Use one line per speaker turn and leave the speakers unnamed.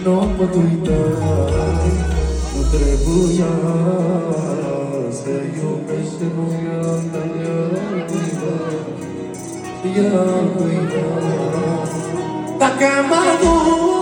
nu pot uita. Nu trebuia să iubești, nu i-am uitat. Dacă am avut